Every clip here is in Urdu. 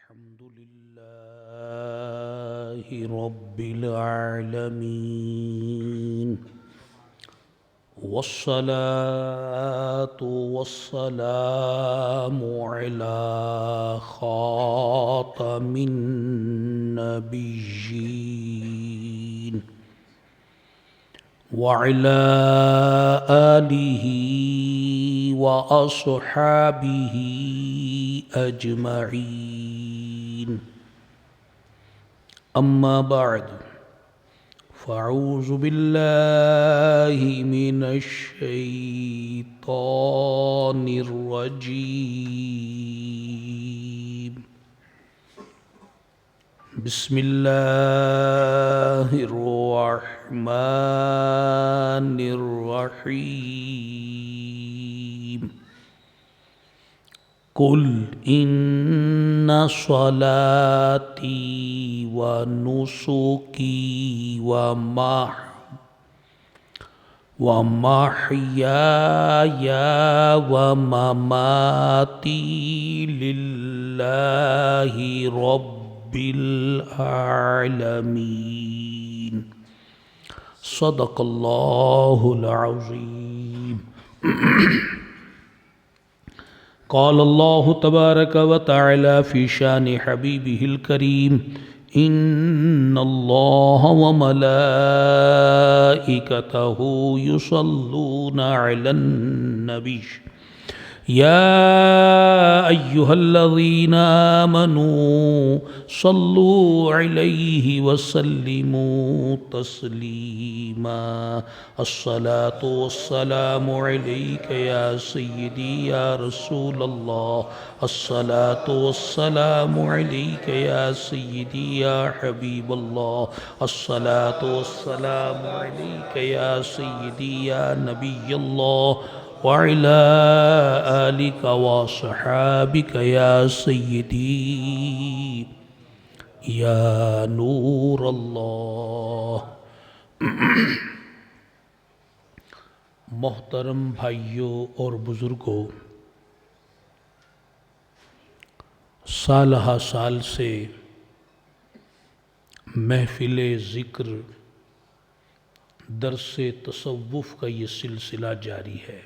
الحمد لله رب العالمين والصلاة والسلام على خاتم النبيين وعلى آله وأصحابه أجمعين أما بعد فأعوذ بالله من الشيطان الرجيم بسم الله الرحمن الرحيم قل إن صلاتي ونسكي ومحياي ومماتي لله رب العالمين صدق الله العظيم. قال الله تبارك وتعالى في شان حبيبه الكريم إن الله وملائكته يصلون على النبي يا أيها الذين آمنوا صلوا عليه وسلموا تسليما. الصلاة والسلام عليك يا سيدي يا رسول الله. الصلاة والسلام عليك يا سيدي يا حبيب الله. الصلاة والسلام عليك يا سيدي يا نبي الله وعلى آلك وصحابك يا سيدي يا نور الله. محترم بھائیوں اور بزرگوں، سال ہا سال سے محفل ذکر درس تصوف کا یہ سلسلہ جاری ہے.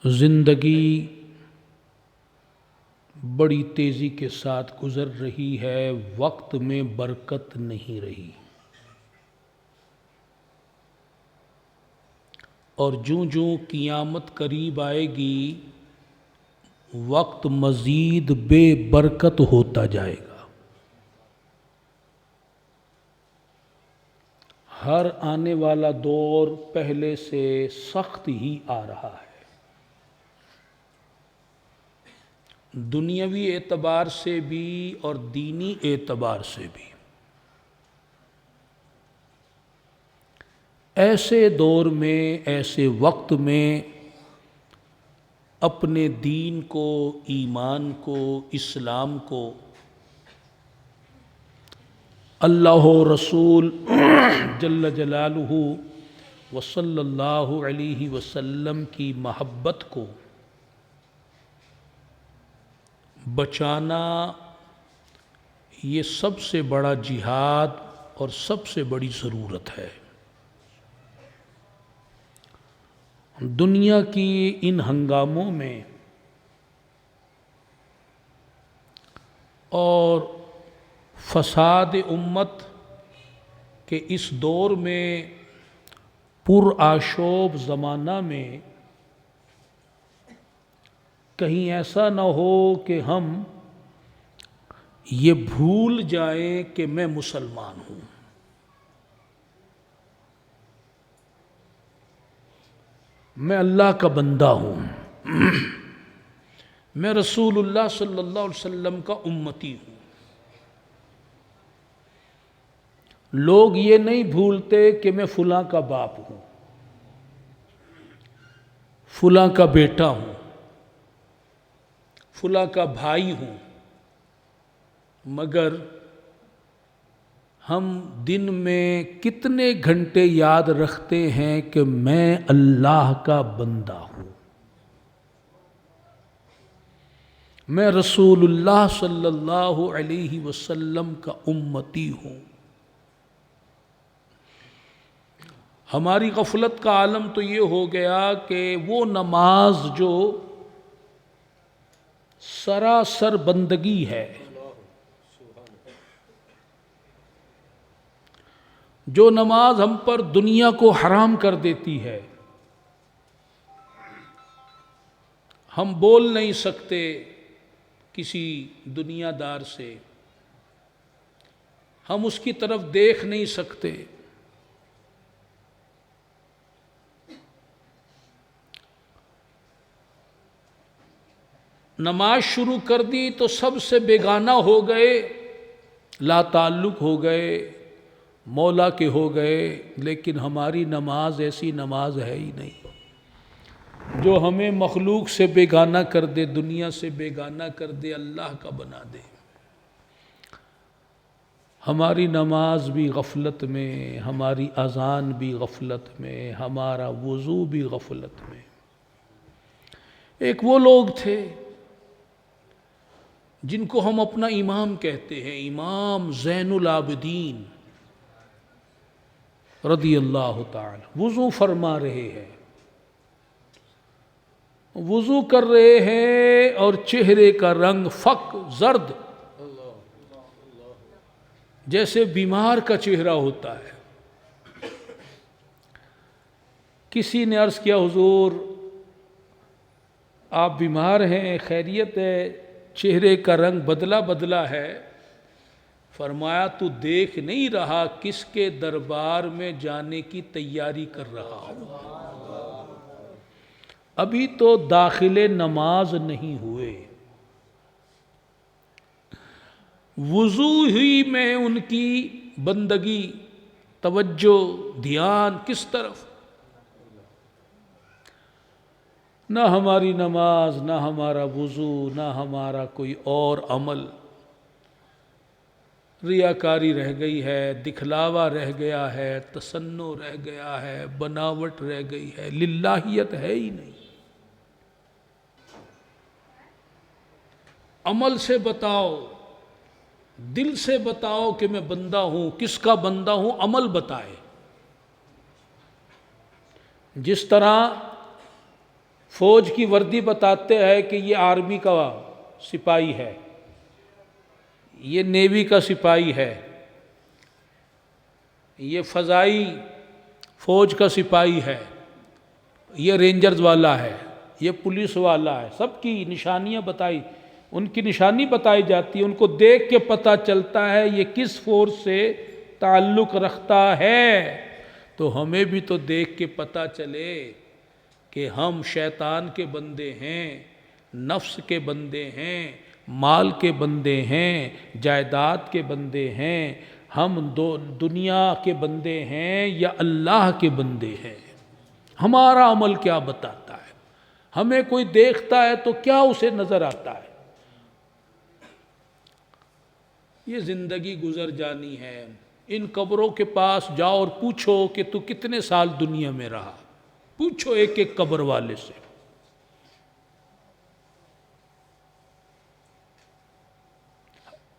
زندگی بڑی تیزی کے ساتھ گزر رہی ہے، وقت میں برکت نہیں رہی، اور جوں جوں قیامت قریب آئے گی وقت مزید بے برکت ہوتا جائے گا. ہر آنے والا دور پہلے سے سخت ہی آ رہا ہے، دنیاوی اعتبار سے بھی اور دینی اعتبار سے بھی. ایسے دور میں، ایسے وقت میں اپنے دین کو، ایمان کو، اسلام کو، اللہ و رسول جل جلالہ وصلی اللہ علیہ وسلم کی محبت کو بچانا، یہ سب سے بڑا جہاد اور سب سے بڑی ضرورت ہے. دنیا کی ان ہنگاموں میں اور فساد امت کے اس دور میں، پرآشوب زمانہ میں، کہیں ایسا نہ ہو کہ ہم یہ بھول جائیں کہ میں مسلمان ہوں. میں اللہ کا بندہ ہوں، میں رسول اللہ صلی اللہ علیہ وسلم کا امتی ہوں. لوگ یہ نہیں بھولتے کہ میں فلاں کا باپ ہوں، فلاں کا بیٹا ہوں، فلاں کا بھائی ہوں، مگر ہم دن میں کتنے گھنٹے یاد رکھتے ہیں کہ میں اللہ کا بندہ ہوں. میں رسول اللہ صلی اللہ علیہ وسلم کا امتی ہوں۔ ہماری غفلت کا عالم تو یہ ہو گیا کہ وہ نماز جو سراسر بندگی ہے، جو نماز ہم پر دنیا کو حرام کر دیتی ہے، ہم بول نہیں سکتے کسی دنیا دار سے، ہم اس کی طرف دیکھ نہیں سکتے، نماز شروع کر دی تو سب سے بیگانہ ہو گئے، لا تعلق ہو گئے، مولا کے ہو گئے۔ لیکن ہماری نماز ایسی نماز ہے ہی نہیں جو ہمیں مخلوق سے بیگانہ کر دے، دنیا سے بیگانہ کر دے، اللہ کا بنا دے۔ ہماری نماز بھی غفلت میں، ہماری اذان بھی غفلت میں، ہمارا وضو بھی غفلت میں۔ ایک وہ لوگ تھے جن کو ہم اپنا امام کہتے ہیں، امام زین العابدین رضی اللہ تعالی، وضو فرما رہے ہیں، وضو کر رہے ہیں اور چہرے کا رنگ فک زرد، جیسے بیمار کا چہرہ ہوتا ہے۔ کسی نے عرض کیا حضور آپ بیمار ہیں، خیریت ہے، چہرے کا رنگ بدلا بدلا ہے؟ فرمایا تو دیکھ نہیں رہا کس کے دربار میں جانے کی تیاری کر رہا ہوں؟ ابھی تو داخل نماز نہیں ہوئے، وضو ہی میں ان کی بندگی، توجہ، دھیان کس طرف؟ نہ ہماری نماز، نہ ہمارا وضو، نہ ہمارا کوئی اور عمل، ریاکاری رہ گئی ہے، دکھلاوا رہ گیا ہے، تصنع رہ گیا ہے، بناوٹ رہ گئی ہے، للہیت ہے ہی نہیں۔ عمل سے بتاؤ، دل سے بتاؤ کہ میں بندہ ہوں، کس کا بندہ ہوں، عمل بتائے۔ جس طرح فوج کی وردی بتاتے ہیں کہ یہ آرمی کا سپاہی ہے، یہ نیوی کا سپاہی ہے، یہ فضائی فوج کا سپاہی ہے، یہ رینجرز والا ہے، یہ پولیس والا ہے، سب کی نشانیاں بتائی، ان کی نشانی بتائی جاتی ہے، ان کو دیکھ کے پتہ چلتا ہے یہ کس فورس سے تعلق رکھتا ہے۔ تو ہمیں بھی تو دیکھ کے پتہ چلے کہ ہم شیطان کے بندے ہیں، نفس کے بندے ہیں، مال کے بندے ہیں، جائیداد کے بندے ہیں، ہم دنیا کے بندے ہیں یا اللہ کے بندے ہیں۔ ہمارا عمل کیا بتاتا ہے؟ ہمیں کوئی دیکھتا ہے تو کیا اسے نظر آتا ہے؟ یہ زندگی گزر جانی ہے۔ ان قبروں کے پاس جاؤ اور پوچھو کہ تو کتنے سال دنیا میں رہا، پوچھو ایک ایک قبر والے سے۔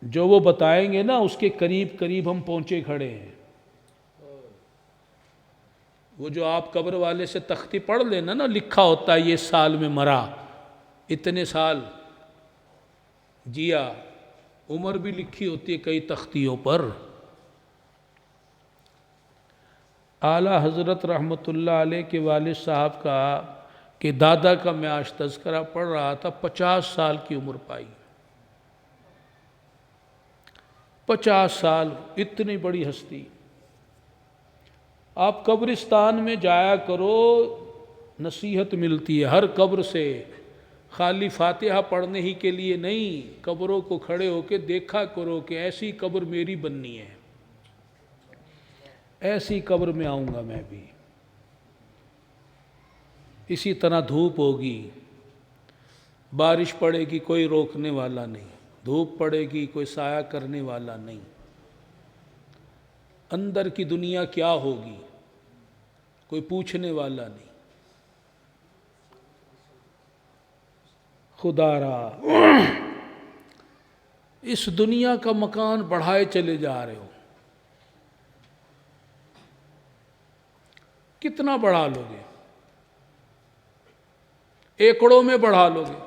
جو وہ بتائیں گے نا اس کے قریب قریب ہم پہنچے کھڑے ہیں۔ وہ جو آپ قبر والے سے تختی پڑھ لینا نا، لکھا ہوتا ہے یہ سال میں مرا، اتنے سال جیا، عمر بھی لکھی ہوتی ہے کئی تختیوں پر۔ اعلیٰ حضرت رحمۃ اللہ علیہ کے والد صاحب کا کہ دادا کا میں آج تذکرہ پڑھ رہا تھا، 50 سال کی عمر پائی، 50 سال، اتنی بڑی ہستی۔ آپ قبرستان میں جایا کرو، نصیحت ملتی ہے ہر قبر سے، خالی فاتحہ پڑھنے ہی کے لیے نہیں، قبروں کو کھڑے ہو کے دیکھا کرو کہ ایسی قبر میری بننی ہے، ایسی قبر میں آؤں گا میں بھی، اسی طرح دھوپ ہوگی، بارش پڑے گی کوئی روکنے والا نہیں، دھوپ پڑے گی کوئی سایہ کرنے والا نہیں، اندر کی دنیا کیا ہوگی کوئی پوچھنے والا نہیں۔ خدا را اس دنیا کا مکان بڑھائے چلے جا رہے ہو، کتنا بڑھا لو گے؟ ایکڑوں میں بڑھا لو گے،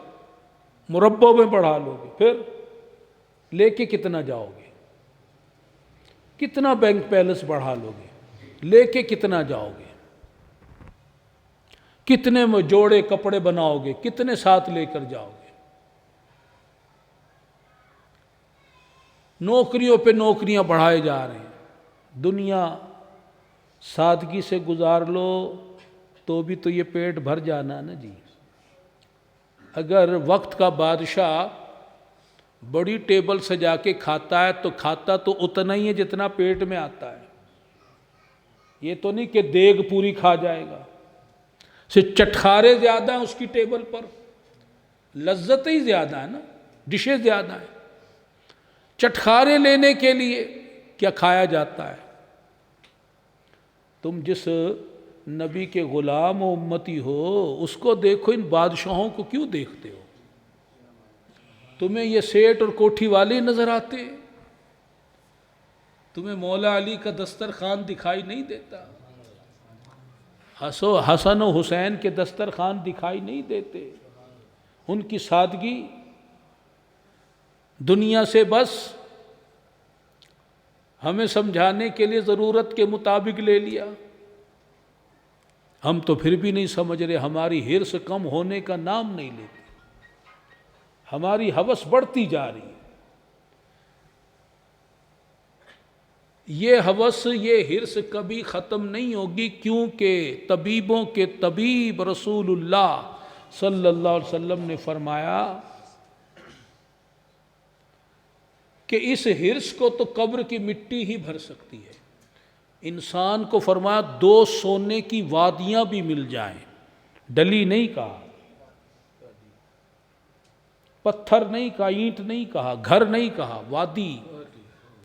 مربعوں میں بڑھا لو گے، پھر لے کے کتنا جاؤ گے؟ کتنا بینک بیلنس بڑھا لو گے؟ لے کے کتنا جاؤ گے؟ کتنے جوڑے کپڑے بناؤ گے؟ کتنے ساتھ لے کر جاؤ گے؟ نوکریوں پہ نوکریاں بڑھائے جا رہے ہیں، دنیا سادگی سے گزار لو تو بھی تو یہ پیٹ بھر جانا نا جی۔ اگر وقت کا بادشاہ بڑی ٹیبل سجا کے کھاتا ہے تو کھاتا تو اتنا ہی ہے جتنا پیٹ میں آتا ہے، یہ تو نہیں کہ دیگ پوری کھا جائے گا، صرف چٹخارے زیادہ ہیں اس کی ٹیبل پر، لذت ہی زیادہ ہے نا، ڈشیں زیادہ ہیں۔ چٹخارے لینے کے لیے کیا کھایا جاتا ہے؟ تم جس نبی کے غلام و امتی ہو اس کو دیکھو، ان بادشاہوں کو کیوں دیکھتے ہو؟ تمہیں یہ سیٹ اور کوٹھی والے نظر آتے؟ تمہیں مولا علی کا دسترخوان دکھائی نہیں دیتا؟ حسن و حسین کے دسترخوان دکھائی نہیں دیتے؟ ان کی سادگی دنیا سے بس ہمیں سمجھانے کے لیے ضرورت کے مطابق لے لیا، ہم تو پھر بھی نہیں سمجھ رہے، ہماری حرص کم ہونے کا نام نہیں لیتی، ہماری ہوس بڑھتی جا رہی ہے۔ یہ ہوس، یہ حرص کبھی ختم نہیں ہوگی، کیونکہ طبیبوں کے طبیب رسول اللہ صلی اللہ علیہ وسلم نے فرمایا کہ اس حرص کو تو قبر کی مٹی ہی بھر سکتی ہے۔ انسان کو فرمایا 2 سونے کی وادیاں بھی مل جائیں، ڈلی نہیں کہا، پتھر نہیں کہا، اینٹ نہیں کہا، گھر نہیں کہا، وادی،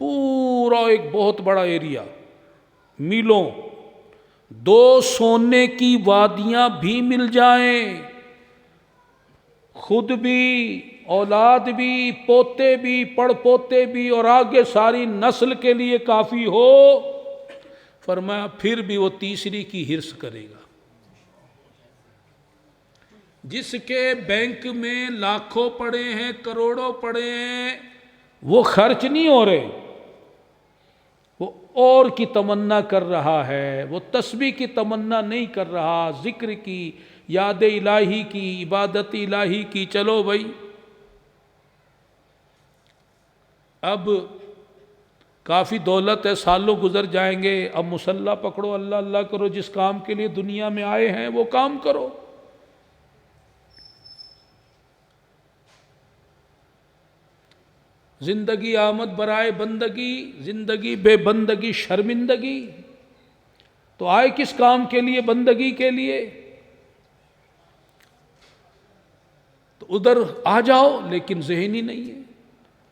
پورا ایک بہت بڑا ایریا، میلوں، 2 سونے کی وادیاں بھی مل جائیں، خود بھی، اولاد بھی، پوتے بھی، پڑ پوتے بھی، اور آگے ساری نسل کے لیے کافی ہو، فرمایا پھر بھی وہ تیسری کی حرص کرے گا۔ جس کے بینک میں لاکھوں پڑے ہیں، کروڑوں پڑے ہیں، وہ خرچ نہیں ہو رہے، وہ اور کی تمنا کر رہا ہے، وہ تسبیح کی تمنا نہیں کر رہا، ذکر کی، یاد الہی کی، عبادت الہی کی۔ چلو بھائی، اب کافی دولت ہے، سالوں گزر جائیں گے، اب مصلی پکڑو، اللہ اللہ کرو، جس کام کے لیے دنیا میں آئے ہیں وہ کام کرو۔ زندگی آمد برائے بندگی، زندگی بے بندگی شرمندگی، تو آئے کس کام کے لیے؟ بندگی کے لیے، تو ادھر آ جاؤ، لیکن ذہنی نہیں ہے،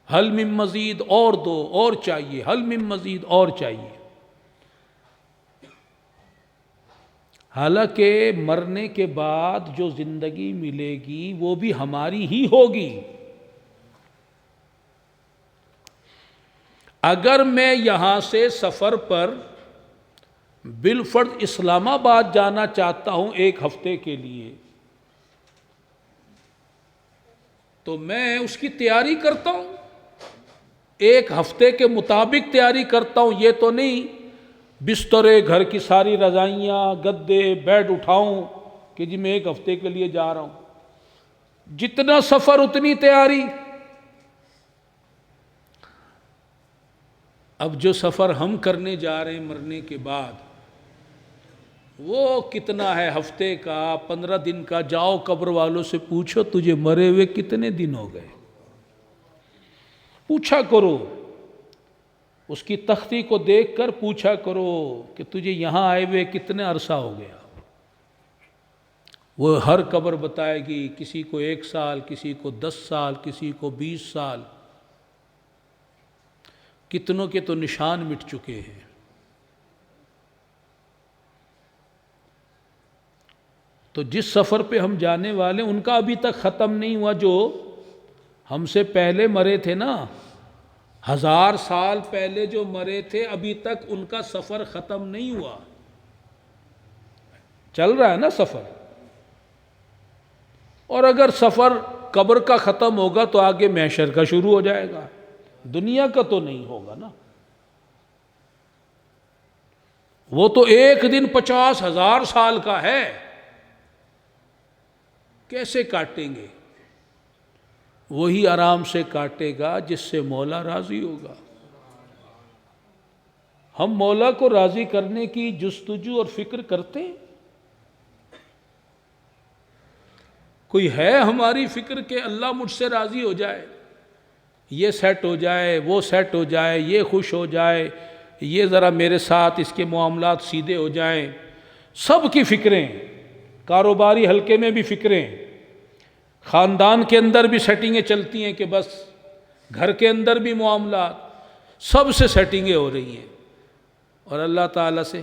حل من مزید، اور دو، اور چاہیے، حل من مزید، اور چاہیے۔ حالانکہ مرنے کے بعد جو زندگی ملے گی وہ بھی ہماری ہی ہوگی۔ اگر میں یہاں سے سفر پر بالفرض اسلام آباد جانا چاہتا ہوں 1 ہفتے کے لیے، تو میں اس کی تیاری کرتا ہوں، 1 ہفتے کے مطابق تیاری کرتا ہوں، یہ تو نہیں بسترے، گھر کی ساری رضائیاں، گدے، بیڈ اٹھاؤں کہ جی میں 1 ہفتے کے لیے جا رہا ہوں۔ جتنا سفر اتنی تیاری۔ اب جو سفر ہم کرنے جا رہے ہیں مرنے کے بعد، وہ کتنا ہے؟ ہفتے کا، 15 دن کا؟ جاؤ قبر والوں سے پوچھو تجھے مرے ہوئے کتنے دن ہو گئے، پوچھا کرو، اس کی تختی کو دیکھ کر پوچھا کرو کہ تجھے یہاں آئے ہوئے کتنے عرصہ ہو گیا۔ وہ ہر قبر بتائے گی، کسی کو 1 سال، کسی کو 10 سال، کسی کو 20 سال، کتنوں کے تو نشان مٹ چکے ہیں۔ تو جس سفر پہ ہم جانے والے ان کا ابھی تک ختم نہیں ہوا، جو ہم سے پہلے مرے تھے نا، 1000 سال پہلے جو مرے تھے ابھی تک ان کا سفر ختم نہیں ہوا، چل رہا ہے نا سفر۔ اور اگر سفر قبر کا ختم ہوگا تو آگے محشر کا شروع ہو جائے گا، دنیا کا تو نہیں ہوگا نا۔ وہ تو ایک دن 50,000 سال کا ہے، کیسے کاٹیں گے؟ وہی آرام سے کاٹے گا جس سے مولا راضی ہوگا۔ ہم مولا کو راضی کرنے کی جستجو اور فکر کرتے ہیں؟ کوئی ہے ہماری فکر کہ اللہ مجھ سے راضی ہو جائے، یہ سیٹ ہو جائے، وہ سیٹ ہو جائے، یہ خوش ہو جائے، یہ ذرا میرے ساتھ اس کے معاملات سیدھے ہو جائیں؟ سب کی فکریں، کاروباری حلقے میں بھی فکریں، خاندان کے اندر بھی سیٹنگیں چلتی ہیں کہ بس گھر کے اندر بھی معاملات، سب سے سیٹنگیں ہو رہی ہیں، اور اللہ تعالیٰ سے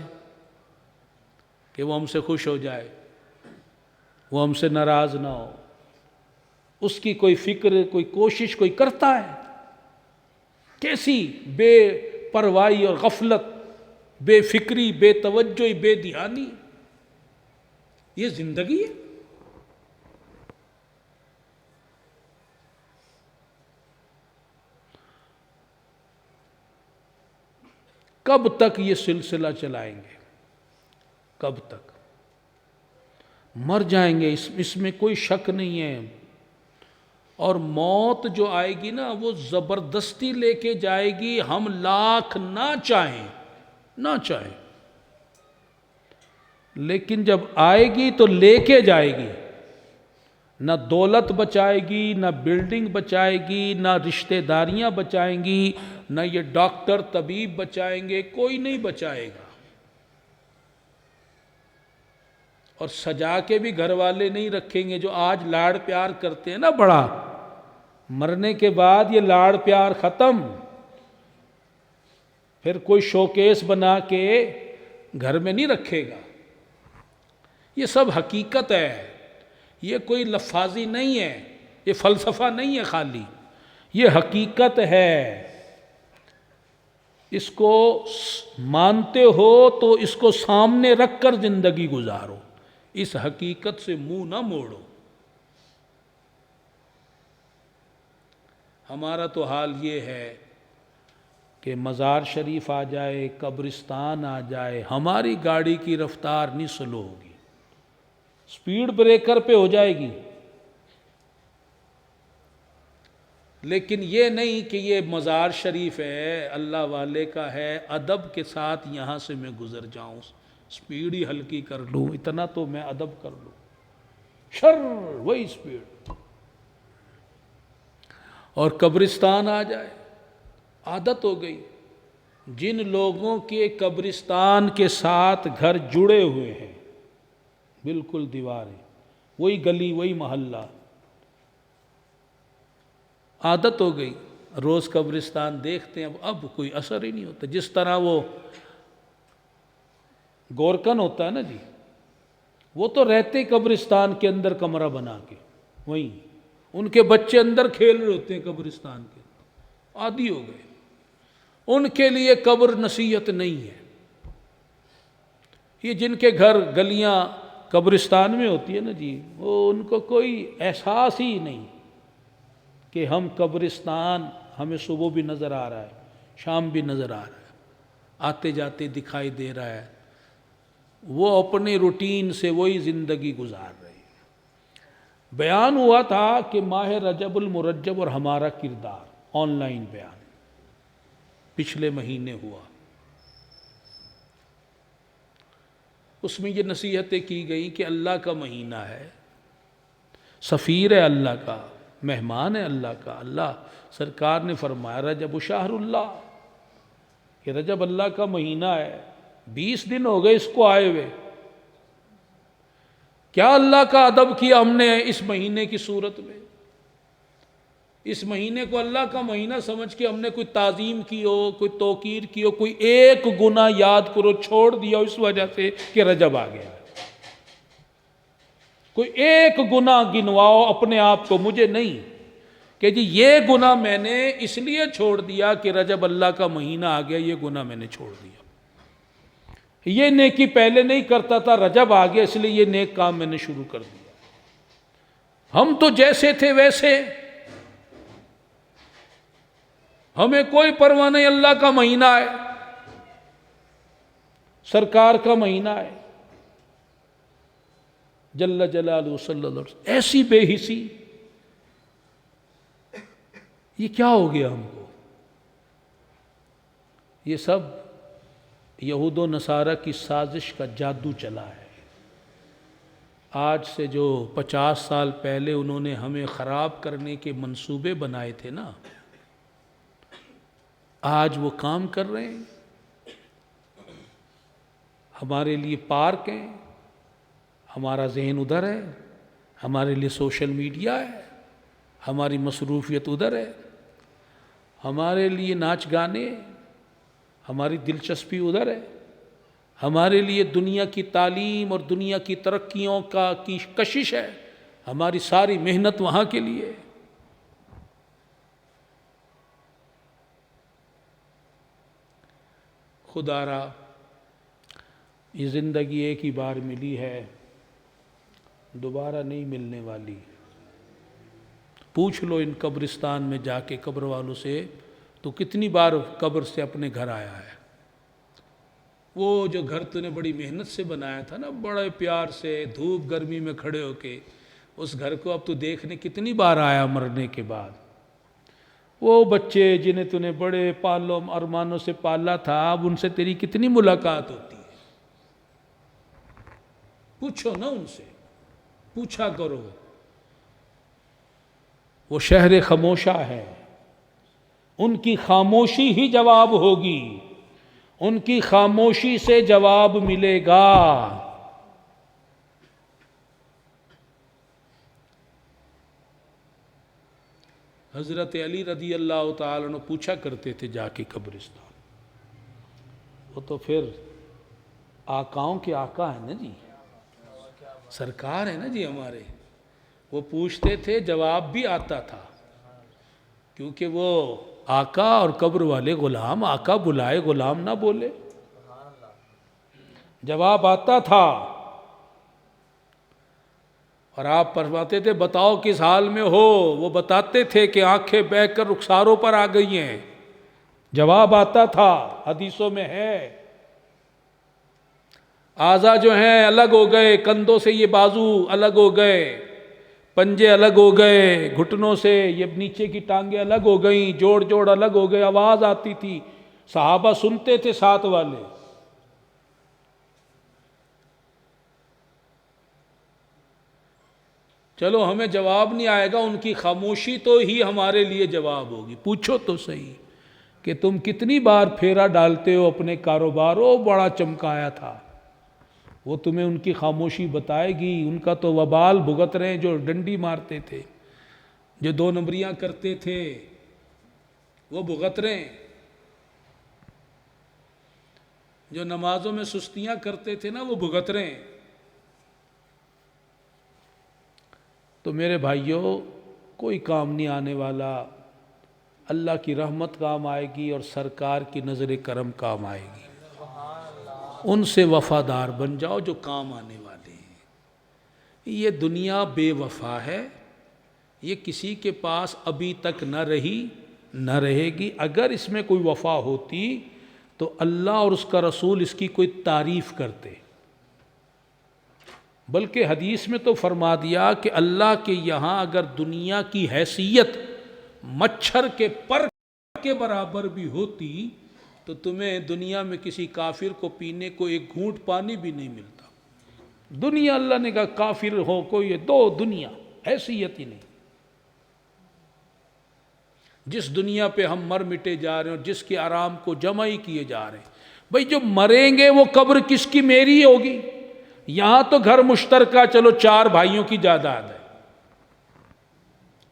کہ وہ ہم سے خوش ہو جائے، وہ ہم سے ناراض نہ ہو، اس کی کوئی فکر، کوئی کوشش کوئی کرتا ہے؟ کیسی بے پرواہی اور غفلت، بے فکری، بے توجہی، بے دھیانی، یہ زندگی ہے؟ کب تک یہ سلسلہ چلائیں گے؟ کب تک؟ مر جائیں گے، اس میں کوئی شک نہیں ہے۔ اور موت جو آئے گی نا، وہ زبردستی لے کے جائے گی، ہم لاکھ نہ چاہیں، نہ چاہیں، لیکن جب آئے گی تو لے کے جائے گی۔ نہ دولت بچائے گی، نہ بلڈنگ بچائے گی، نہ رشتہ داریاں بچائیں گی، نہ یہ ڈاکٹر طبیب بچائیں گے، کوئی نہیں بچائے گا۔ اور سجا کے بھی گھر والے نہیں رکھیں گے، جو آج لاڑ پیار کرتے ہیں نا بڑا، مرنے کے بعد یہ لاڑ پیار ختم، پھر کوئی شوکیس بنا کے گھر میں نہیں رکھے گا۔ یہ سب حقیقت ہے، یہ کوئی لفاظی نہیں ہے، یہ فلسفہ نہیں ہے خالی، یہ حقیقت ہے۔ اس کو مانتے ہو تو اس کو سامنے رکھ کر زندگی گزارو، اس حقیقت سے منہ نہ موڑو۔ ہمارا تو حال یہ ہے کہ مزار شریف آ جائے، قبرستان آ جائے، ہماری گاڑی کی رفتار نہیں سلو ہوگی، سپیڈ بریکر پہ ہو جائے گی، لیکن یہ نہیں کہ یہ مزار شریف ہے، اللہ والے کا ہے، ادب کے ساتھ یہاں سے میں گزر جاؤں، سپیڈ ہی ہلکی کر لوں، اتنا تو میں ادب کر لوں، شر وہی سپیڈ۔ اور قبرستان آ جائے، عادت ہو گئی، جن لوگوں کے قبرستان کے ساتھ گھر جڑے ہوئے ہیں، بالکل دیواریں، وہی گلی، وہی محلہ، عادت ہو گئی، روز قبرستان دیکھتے ہیں، اب کوئی اثر ہی نہیں ہوتا۔ جس طرح وہ گورکن ہوتا ہے نا جی، وہ تو رہتے قبرستان کے اندر کمرہ بنا کے، وہیں ان کے بچے اندر کھیل رہے ہوتے ہیں قبرستان کے، عادی ہو گئے، ان کے لیے قبر نصیحت نہیں ہے۔ یہ جن کے گھر گلیاں قبرستان میں ہوتی ہے نا جی، وہ ان کو کوئی احساس ہی نہیں کہ ہم قبرستان، ہمیں صبح بھی نظر آ رہا ہے، شام بھی نظر آ رہا ہے، آتے جاتے دکھائی دے رہا ہے، وہ اپنے روٹین سے وہی زندگی گزار رہے ہیں۔ بیان ہوا تھا کہ ماہ رجب المرجب اور ہمارا کردار، آن لائن بیان پچھلے مہینے ہوا، اس میں یہ نصیحتیں کی گئی کہ اللہ کا مہینہ ہے، سفیر ہے اللہ کا، مہمان ہے اللہ کا۔ اللہ سرکار نے فرمایا رجب شہر اللہ، کہ رجب اللہ کا مہینہ ہے، 20 دن ہو گئے اس کو آئے ہوئے، کیا اللہ کا ادب کیا ہم نے اس مہینے کی صورت میں؟ اس مہینے کو اللہ کا مہینہ سمجھ کے ہم نے کوئی تعظیم کی ہو، کوئی توقیر کی ہو، کوئی ایک گناہ یاد کرو چھوڑ دیا ہو اس وجہ سے کہ رجب آ گیا؟ کوئی ایک گناہ گنواؤ اپنے آپ کو، مجھے نہیں کہ جی یہ گناہ میں نے اس لیے چھوڑ دیا کہ رجب اللہ کا مہینہ آ گیا، یہ گناہ میں نے چھوڑ دیا، یہ نیکی پہلے نہیں کرتا تھا، رجب آ گیا اس لیے یہ نیک کام میں نے شروع کر دیا۔ ہم تو جیسے تھے ویسے، ہمیں کوئی پرواہ نہیں، اللہ کا مہینہ ہے، سرکار کا مہینہ ہے، جل جلالہ صلی اللہ علیہ وسلم۔ ایسی بے حسی، یہ کیا ہو گیا ہم کو؟ یہ سب یہود و نصارہ کی سازش کا جادو چلا ہے۔ آج سے جو 50 سال پہلے انہوں نے ہمیں خراب کرنے کے منصوبے بنائے تھے نا، آج وہ کام کر رہے ہیں۔ ہمارے لیے پارک ہیں، ہمارا ذہن ادھر ہے، ہمارے لیے سوشل میڈیا ہے، ہماری مصروفیت ادھر ہے، ہمارے لیے ناچ گانے، ہماری دلچسپی ادھر ہے، ہمارے لیے دنیا کی تعلیم اور دنیا کی ترقیوں کی کشش ہے، ہماری ساری محنت وہاں کے لیے۔ خدا را یہ زندگی ایک ہی بار ملی ہے، دوبارہ نہیں ملنے والی۔ پوچھ لو ان قبرستان میں جا کے قبر والوں سے، تو کتنی بار قبر سے اپنے گھر آیا ہے؟ وہ جو گھر تو نے بڑی محنت سے بنایا تھا نا، بڑے پیار سے دھوپ گرمی میں کھڑے ہو کے، اس گھر کو اب تو دیکھنے کتنی بار آیا مرنے کے بعد؟ وہ بچے جنہیں تو نے بڑے پالوں ارمانوں سے پالا تھا، اب ان سے تیری کتنی ملاقات ہوتی ہے؟ پوچھو نا ان سے، پوچھا کرو۔ وہ شہر خاموشہ ہے، ان کی خاموشی ہی جواب ہوگی، ان کی خاموشی سے جواب ملے گا۔ حضرت علی رضی اللہ تعالیٰ عنہ پوچھا کرتے تھے جا کے قبرستان، وہ تو پھر آقاؤں کے آقا ہیں نا جی، سرکار ہے نا جی ہمارے، وہ پوچھتے تھے جواب بھی آتا تھا، کیونکہ وہ آقا اور قبر والے غلام، آقا بلائے غلام نہ بولے، جواب آتا تھا۔ اور آپ فرماتے تھے بتاؤ کس حال میں ہو، وہ بتاتے تھے کہ آنکھیں بہہ کر رخساروں پر آ گئی ہیں، جواب آتا تھا، حدیثوں میں ہے۔ اعضاء جو ہیں الگ ہو گئے، کندھوں سے یہ بازو الگ ہو گئے، پنجے الگ ہو گئے، گھٹنوں سے یہ نیچے کی ٹانگیں الگ ہو گئیں، جوڑ جوڑ الگ ہو گئے، آواز آتی تھی، صحابہ سنتے تھے ساتھ والے۔ چلو ہمیں جواب نہیں آئے گا، ان کی خاموشی تو ہی ہمارے لیے جواب ہوگی۔ پوچھو تو صحیح کہ تم کتنی بار پھیرا ڈالتے ہو اپنے کاروباروں، بڑا چمکایا تھا، وہ تمہیں ان کی خاموشی بتائے گی۔ ان کا تو وبال بھگت رہے ہیں، جو ڈنڈی مارتے تھے، جو 2 نمبریاں کرتے تھے، وہ بھگت رہے ہیں، جو نمازوں میں سستیاں کرتے تھے نا، وہ بھگت رہے ہیں۔ تو میرے بھائیوں، کوئی کام نہیں آنے والا، اللہ کی رحمت کام آئے گی اور سرکار کی نظر کرم کام آئے گی۔ ان سے وفادار بن جاؤ جو کام آنے والے ہیں۔ یہ دنیا بے وفا ہے، یہ کسی کے پاس ابھی تک نہ رہی نہ رہے گی۔ اگر اس میں کوئی وفا ہوتی تو اللہ اور اس کا رسول اس کی کوئی تعریف کرتے، بلکہ حدیث میں تو فرما دیا کہ اللہ کے یہاں اگر دنیا کی حیثیت مچھر کے پر کے برابر بھی ہوتی تو تمہیں دنیا میں کسی کافر کو پینے کو ایک گھونٹ پانی بھی نہیں ملتا۔ دنیا اللہ نے کہا کافر ہو کوئی، دو دنیا، حیثیت ہی نہیں۔ جس دنیا پہ ہم مر مٹے جا رہے ہیں اور جس کے آرام کو جمع ہی کیے جا رہے ہیں، بھئی جو مریں گے وہ قبر کس کی؟ میری ہوگی۔ یہاں تو گھر مشترکہ، چلو 4 بھائیوں کی جائیداد ہے،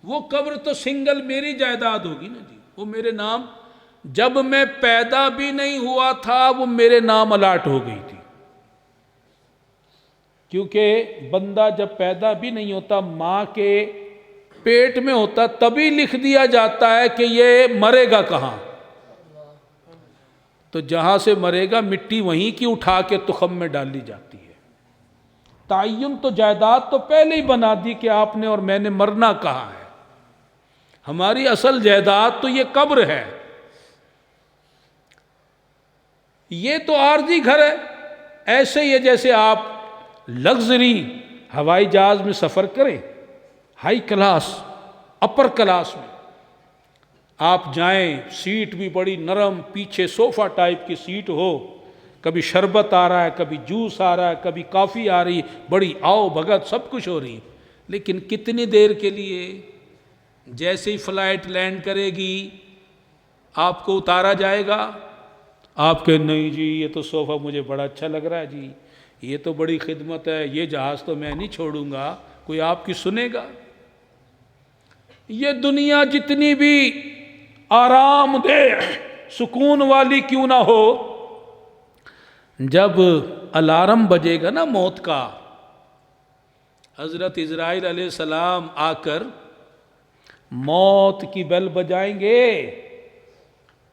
وہ قبر تو سنگل میری جائیداد ہوگی نا جی، وہ میرے نام، جب میں پیدا بھی نہیں ہوا تھا وہ میرے نام الاٹ ہو گئی تھی۔ کیونکہ بندہ جب پیدا بھی نہیں ہوتا ماں کے پیٹ میں ہوتا تبھی لکھ دیا جاتا ہے کہ یہ مرے گا کہاں. تو جہاں سے مرے گا مٹی وہیں کی اٹھا کے تخم میں ڈال دی جاتی ہے. تعین تو جائیداد تو پہلے ہی بنا دی کہ آپ نے اور میں نے مرنا کہاں ہے. ہماری اصل جائیداد تو یہ قبر ہے. یہ تو عارضی گھر ہے. ایسے ہی ہے جیسے آپ لگژری ہوائی جہاز میں سفر کریں، ہائی کلاس اپر کلاس میں آپ جائیں، سیٹ بھی بڑی نرم، پیچھے صوفہ ٹائپ کی سیٹ ہو، کبھی شربت آ رہا ہے، کبھی جوس آ رہا ہے، کبھی کافی آ رہی، بڑی آؤ بھگت سب کچھ ہو رہی. لیکن کتنی دیر کے لیے؟ جیسے ہی فلائٹ لینڈ کرے گی آپ کو اتارا جائے گا، آپ کہ نہیں جی یہ تو صوفہ مجھے بڑا اچھا لگ رہا ہے جی، یہ تو بڑی خدمت ہے، یہ جہاز تو میں نہیں چھوڑوں گا. کوئی آپ کی سنے گا؟ یہ دنیا جتنی بھی آرام دہ سکون والی کیوں نہ ہو، جب الارم بجے گا نا موت کا، حضرت عزرائیل علیہ السلام آ کر موت کی بیل بجائیں گے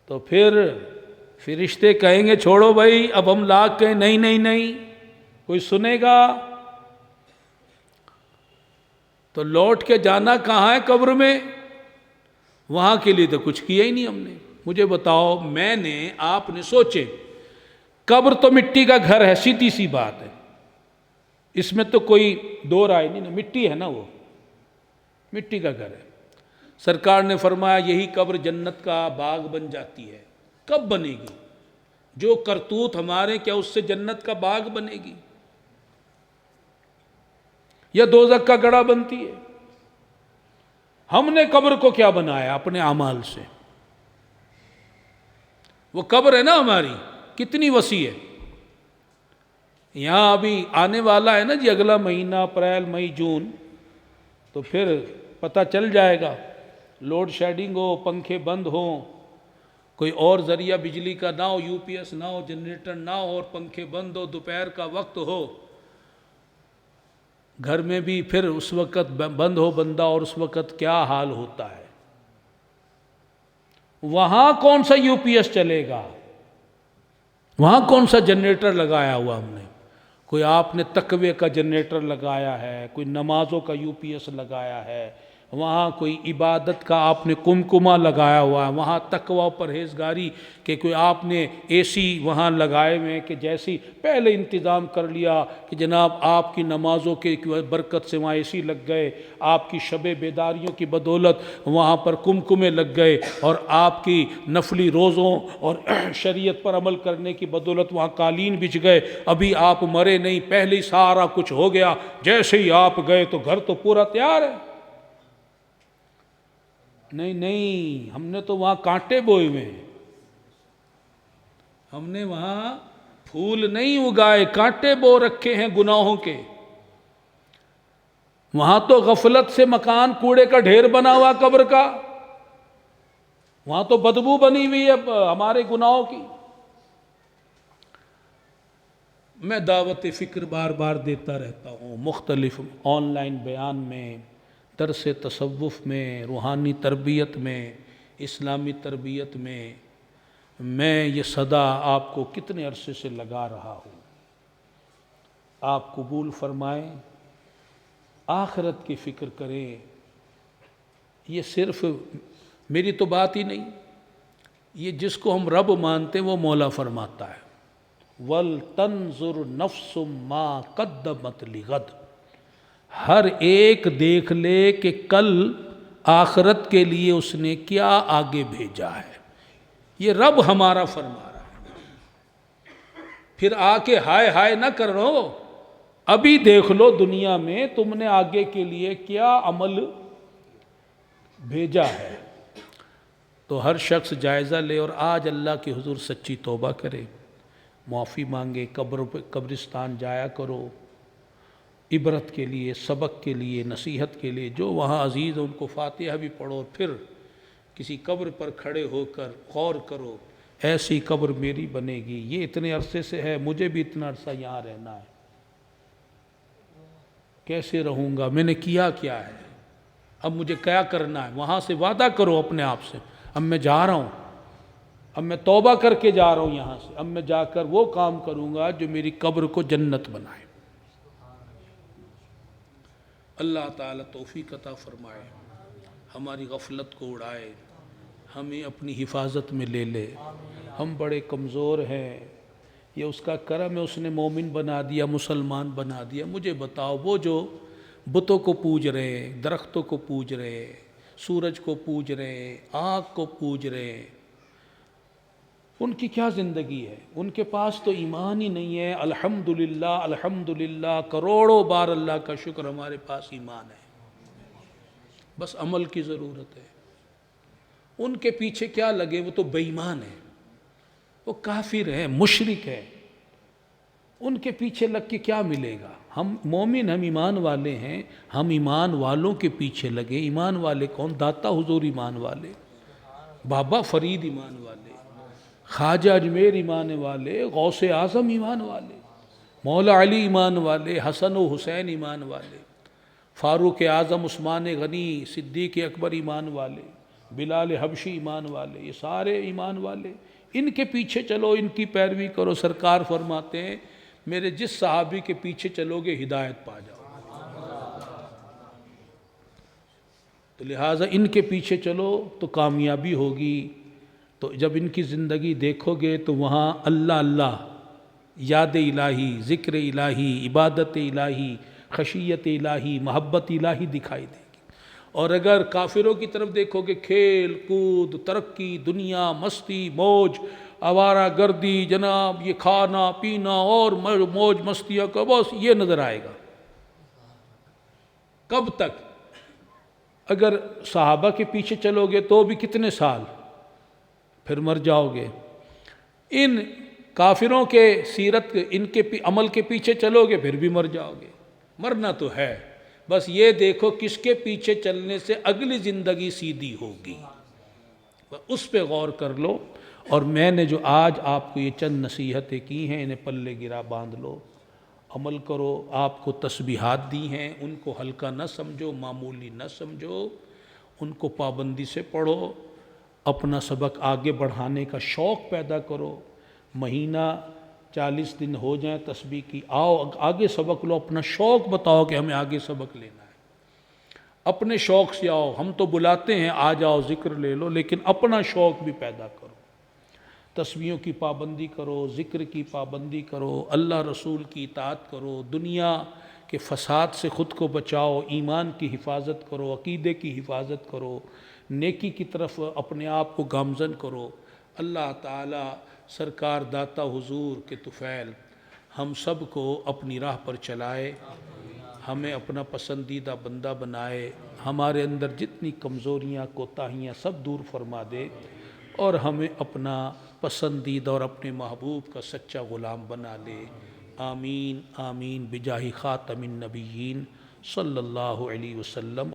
تو پھر فرشتے کہیں گے چھوڑو بھائی، اب ہم لاکھ کہیں نہیں نہیں نہیں، کوئی سنے گا؟ تو لوٹ کے جانا کہاں ہے؟ قبر میں. وہاں کے لیے تو کچھ کیا ہی نہیں ہم نے. مجھے بتاؤ، میں نے آپ نے سوچے قبر تو مٹی کا گھر ہے، سیدھی سی بات ہے، اس میں تو کوئی دو رائے نہیں نا، مٹی ہے نا، وہ مٹی کا گھر ہے. سرکار نے فرمایا یہی قبر جنت کا باغ بن جاتی ہے. کب بنے گی؟ جو کرتوت ہمارے، کیا اس سے جنت کا باغ بنے گی یا دوزخ کا گڑھا بنتی ہے؟ ہم نے قبر کو کیا بنایا؟ اپنے اعمال سے. وہ قبر ہے نا ہماری، کتنی وسیع ہے. یہاں ابھی آنے والا ہے نا جی اگلا مہینہ، اپریل مئی جون، تو پھر پتہ چل جائے گا. لوڈ شیڈنگ ہو، پنکھے بند ہوں، کوئی اور ذریعہ بجلی کا نہ ہو، یو پی ایس نہ ہو، جنریٹر نہ ہو اور پنکھے بند ہو، دوپہر کا وقت ہو، گھر میں بھی پھر اس وقت بند ہو بندہ، اور اس وقت کیا حال ہوتا ہے. وہاں کون سا یو پی ایس چلے گا؟ وہاں کون سا جنریٹر لگایا ہوا ہم نے؟ کوئی آپ نے تقوی کا جنریٹر لگایا ہے، کوئی نمازوں کا یو پی ایس لگایا ہے، وہاں کوئی عبادت کا آپ نے کمکما لگایا ہوا ہے، وہاں تقوی پرہیزگاری کے کوئی آپ نے اے سی وہاں لگائے ہوئے کہ جیسی پہلے انتظام کر لیا کہ جناب آپ کی نمازوں کے برکت سے وہاں اے سی لگ گئے، آپ کی شب بیداریوں کی بدولت وہاں پر کمکمے لگ گئے، اور آپ کی نفلی روزوں اور شریعت پر عمل کرنے کی بدولت وہاں قالین بچھ گئے. ابھی آپ مرے نہیں، پہلے ہی سارا کچھ ہو گیا، جیسے ہی آپ گئے تو گھر تو پورا تیار ہے. نہیں نہیں، ہم نے تو وہاں کانٹے بوئے ہوئے ہیں، ہم نے وہاں پھول نہیں اگائے، کانٹے بو رکھے ہیں گناہوں کے. وہاں تو غفلت سے مکان کوڑے کا ڈھیر بنا ہوا قبر کا، وہاں تو بدبو بنی ہوئی ہے ہمارے گناہوں کی. میں دعوت فکر بار بار دیتا رہتا ہوں، مختلف آن لائن بیان میں، درس تصوف میں، روحانی تربیت میں، اسلامی تربیت میں یہ صدا آپ کو کتنے عرصے سے لگا رہا ہوں. آپ قبول فرمائیں، آخرت کی فکر کریں. یہ صرف میری تو بات ہی نہیں، یہ جس کو ہم رب مانتے ہیں وہ مولا فرماتا ہے وَلْتَنْظُرْ نَفْسٌ مَا قَدَّمَتْ لِغَدٍ. ہر ایک دیکھ لے کہ کل آخرت کے لیے اس نے کیا آگے بھیجا ہے. یہ رب ہمارا فرما رہا ہے. پھر آ کے ہائے ہائے نہ کرو، ابھی دیکھ لو دنیا میں تم نے آگے کے لیے کیا عمل بھیجا ہے. تو ہر شخص جائزہ لے اور آج اللہ کے حضور سچی توبہ کرے، معافی مانگے، قبرستان جایا کرو، عبرت کے لیے، سبق کے لیے، نصیحت کے لیے. جو وہاں عزیز ہیں ان کو فاتحہ بھی پڑھو، پھر کسی قبر پر کھڑے ہو کر غور کرو ایسی قبر میری بنے گی. یہ اتنے عرصے سے ہے، مجھے بھی اتنا عرصہ یہاں رہنا ہے. کیسے رہوں گا، میں نے کیا کیا ہے، اب مجھے کیا کرنا ہے. وہاں سے وعدہ کرو اپنے آپ سے، اب میں جا رہا ہوں، اب میں توبہ کر کے جا رہا ہوں یہاں سے، اب میں جا کر وہ کام کروں گا جو میری قبر کو جنت بنائے. اللہ تعالیٰ توفیق عطا فرمائے، ہماری غفلت کو اڑائے، ہمیں اپنی حفاظت میں لے لے. ہم بڑے کمزور ہیں، یہ اس کا کرم ہے، اس نے مومن بنا دیا، مسلمان بنا دیا. مجھے بتاؤ، وہ جو بتوں کو پوج رہے، درختوں کو پوج رہے، سورج کو پوج رہے، آگ کو پوج رہے، ان کی کیا زندگی ہے؟ ان کے پاس تو ایمان ہی نہیں ہے. الحمدللہ الحمدللہ، کروڑوں بار اللہ کا شکر، ہمارے پاس ایمان ہے، بس عمل کی ضرورت ہے. ان کے پیچھے کیا لگے، وہ تو بے ایمان ہے، وہ کافر ہے، مشرک ہے. ان کے پیچھے لگ کے کیا ملے گا؟ ہم مومن، ہم ایمان والے ہیں، ہم ایمان والوں کے پیچھے لگے. ایمان والے کون؟ داتا حضور ایمان والے، بابا فرید ایمان والے، خواجہ اجمیر ایمان والے، غوث اعظم ایمان والے، مولا علی ایمان والے، حسن و حسین ایمان والے، فاروق اعظم، عثمان غنی، صدیق اکبر ایمان والے، بلال حبشی ایمان والے، یہ سارے ایمان والے. ان کے پیچھے چلو، ان کی پیروی کرو. سرکار فرماتے ہیں میرے جس صحابی کے پیچھے چلو گے ہدایت پا جاؤ. تو لہٰذا ان کے پیچھے چلو تو کامیابی ہوگی. تو جب ان کی زندگی دیکھو گے تو وہاں اللہ اللہ، یاد الہی، ذکر الہی، عبادت الہی، خشیت الہی، محبت الہی دکھائی دے گی. اور اگر کافروں کی طرف دیکھو گے، کھیل کود، ترقی، دنیا، مستی، موج، آوارہ گردی، جناب یہ کھانا پینا اور موج مستیوں کا بس یہ نظر آئے گا. کب تک؟ اگر صحابہ کے پیچھے چلو گے تو بھی کتنے سال، پھر مر جاؤ گے. ان کافروں کے سیرت، ان کے عمل کے پیچھے چلو گے پھر بھی مر جاؤ گے. مرنا تو ہے، بس یہ دیکھو کس کے پیچھے چلنے سے اگلی زندگی سیدھی ہوگی، اس پہ غور کر لو. اور میں نے جو آج آپ کو یہ چند نصیحتیں کی ہیں، انہیں پلے گرا باندھ لو، عمل کرو. آپ کو تسبیحات دی ہیں، ان کو ہلکا نہ سمجھو، معمولی نہ سمجھو، ان کو پابندی سے پڑھو. اپنا سبق آگے بڑھانے کا شوق پیدا کرو. مہینہ 40 دن ہو جائیں تسبیح کی، آؤ آگے سبق لو. اپنا شوق بتاؤ کہ ہمیں آگے سبق لینا ہے، اپنے شوق سے آؤ. ہم تو بلاتے ہیں آ جاؤ ذکر لے لو، لیکن اپنا شوق بھی پیدا کرو. تسبیحوں کی پابندی کرو، ذکر کی پابندی کرو، اللہ رسول کی اطاعت کرو، دنیا کے فساد سے خود کو بچاؤ، ایمان کی حفاظت کرو، عقیدے کی حفاظت کرو، نیکی کی طرف اپنے آپ کو گامزن کرو. اللہ تعالی سرکار داتا حضور کے طفیل ہم سب کو اپنی راہ پر چلائے، ہمیں اپنا پسندیدہ بندہ بنائے، ہمارے اندر جتنی کمزوریاں کوتاہیاں سب دور فرما دے، اور ہمیں اپنا پسندیدہ اور اپنے محبوب کا سچا غلام بنا لے. آمین آمین بجاہ خاتم النبیین صلی اللہ علیہ وسلم.